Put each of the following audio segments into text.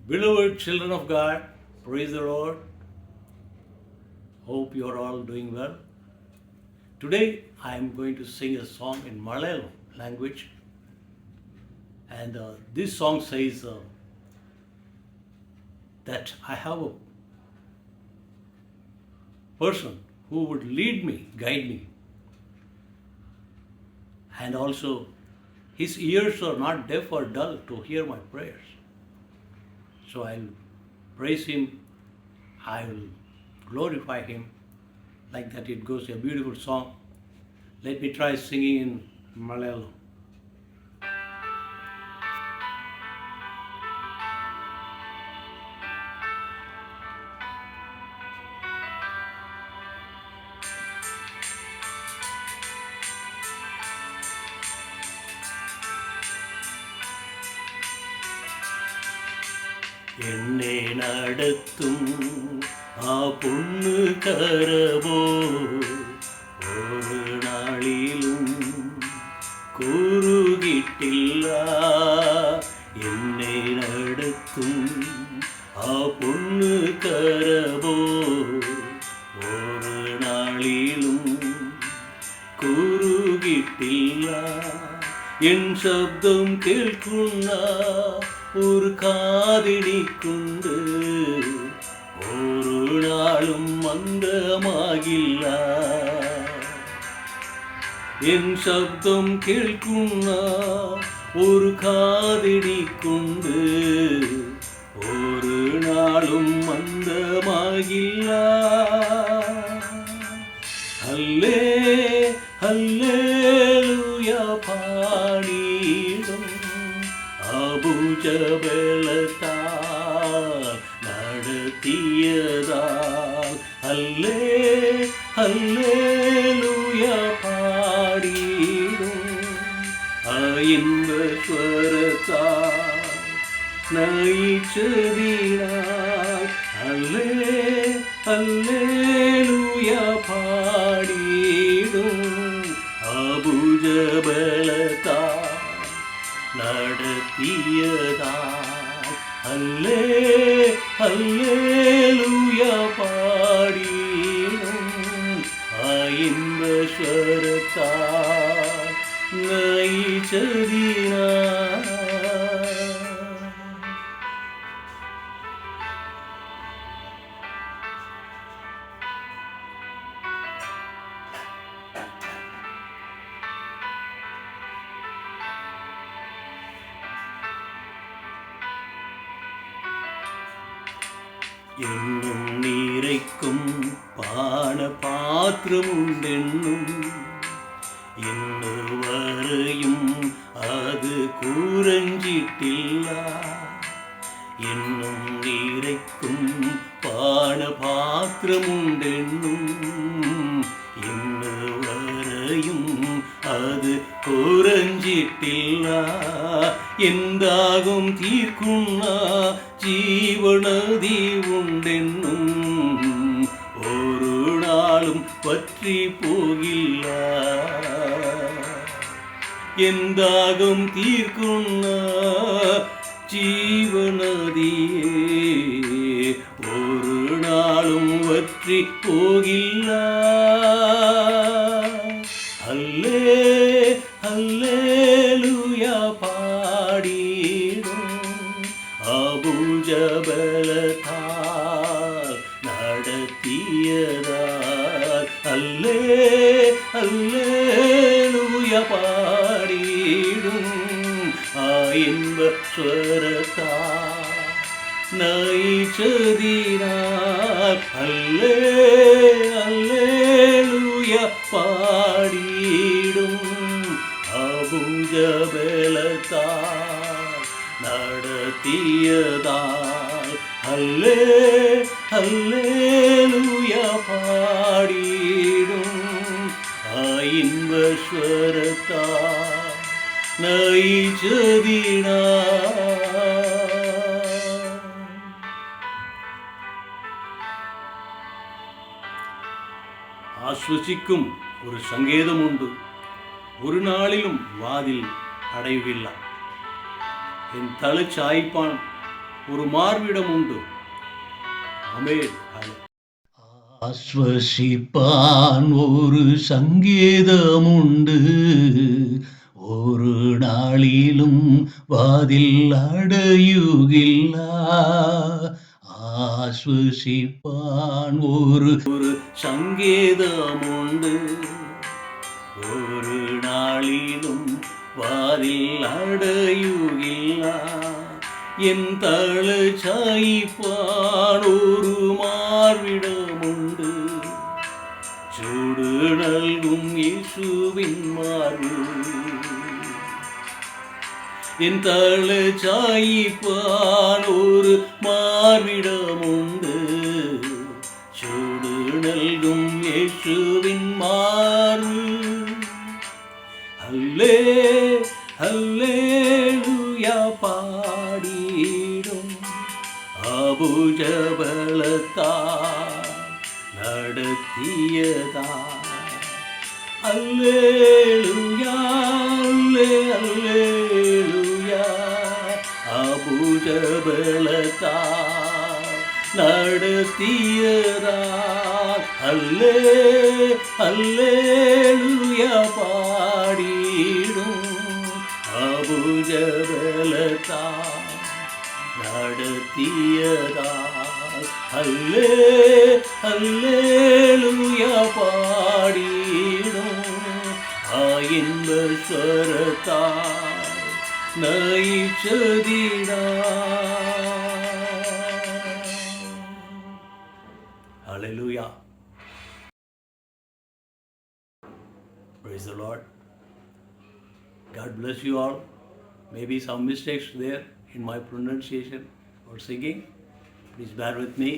Beloved children of God, praise the Lord. Hope you are all doing well. Today I am going to sing a song in Malayalam language, and this song says that I have a person who would lead me, guide me, and also his ears are not deaf or dull to hear my prayers. So I'll praise him, I will glorify him. Like that, it goes a beautiful song. Let me try singing in Malayalam. என்னை நடத்தும் பொண்ணு கரவோ ஒரு நாளிலும் கூறுகிட்டில்ல. என்னை நடத்தும் பொண்ணு கரவோ ஒரு நாளிலும் கூறுகிட்டில்ல. என் சப்தம் கேட்குன்னா ஒரு காதினிக்குண்டு ஒரு நாளும் மந்தமாகில்ல. என் சப்தம் கேட்குன்னா ஒரு காதினிக்குண்டு ஒரு நாளும் மந்தமாகில்ல. அல்லே அல்லேலூயா பாடிடும் அபுஜபலத்தால் நடத்தியதால். அல்லே அல்லேலூயா பாடிடும் இன்ப ஸ்வரத்தால் நயிச்சதினார். அல்லே அல்லேலூயா பாடிடும் அபுஜபலத்தால் நடத்தியதால். அல்லே அல்லேலூயா பாடிடும் இன்ப ஸ்வரத்தால் நயிச்சதினார். என்னும் நீரைக்கும் பான பாத்திரமுண்டென்னும் இன்னுவரையும் அது கூறஞ்சிட்டில்ல. என்னும் நீரைக்கும் பான பாத்திரமுண்டென்னும் இன்னுவரையும் அது கூறஞ்சிட்டில்ல. எந்தாகும் தீர்க்குன்னா ஜீவநதி உண்டென்னும் ஒரு நாளும் பற்றி போகில்ல. எந்தாகும் தீர்க்குன்னா ஜீவநதியே ஒரு நாளும் வற்றி போகில்ல. அல்லே அல்லேலூயா பாடிடும் அபுஜபலத்தால் நடத்தியதால். அல்லே அல்லேலூயா பாடிடும் இன்ப ஸ்வரத்தால் நயிச்சதினார். அல்லே அல்லேலூயா பாடிடும் அபுஜபலத்தால் நடத்தியதால். அல்லே அல்லேலூயா பாடிடும் இன்ப ஸ்வரத்தால் நயிச்சதினார். ஆஸ்வசிக்கும் ஒரு சங்கேதம் உண்டு, ஒரு நாளிலும் வாதில் அடைவில்லை. என் தலை சாய்ப்பான் ஒரு மார்விடம் உண்டு. ஆமென். ஆஸ்வசிப்பான் ஒரு சங்கீதமுண்டு, ஒரு நாளிலும் வாதில் அடையுகில்லா. ஆஸ்வசிப்பான் ஒரு சங்கீதமுண்டு, ஒரு நாளிலும் வாரில் அடையுகில்லா. என் தலை சாய்ப்பான் ஒரு மார்விடமுண்டு, சூடு நல்கும் இயேசுவின் மார்பு. என் தலை சாய்ப்பான் ஒரு மார்விடமுண்டு, சூடு நல்கும் இயேசுவின் மார்பு. அல்லே அல்லேலூயா பாடிடும், அபுஜபலத்தால் நடத்தியதா. அல்லேலூயா அல்லேலூயா, அபுஜபலத்தால் நடத்தியதா. அல்லே அல்லேலூயா பாடிடும், அபுஜபலத்தால் நடத்தியதா. அல்லே அல்லேலூயா பாடிடும், இன்ப ஸ்வரத்தால் நயிச்சதிடா. Hallelujah. Praise the Lord. God bless you all. Maybe some mistakes there in my pronunciation or singing. Please bear with me.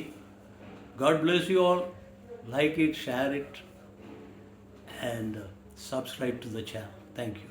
God bless you all. Like it, share it, and subscribe to the channel. Thank you.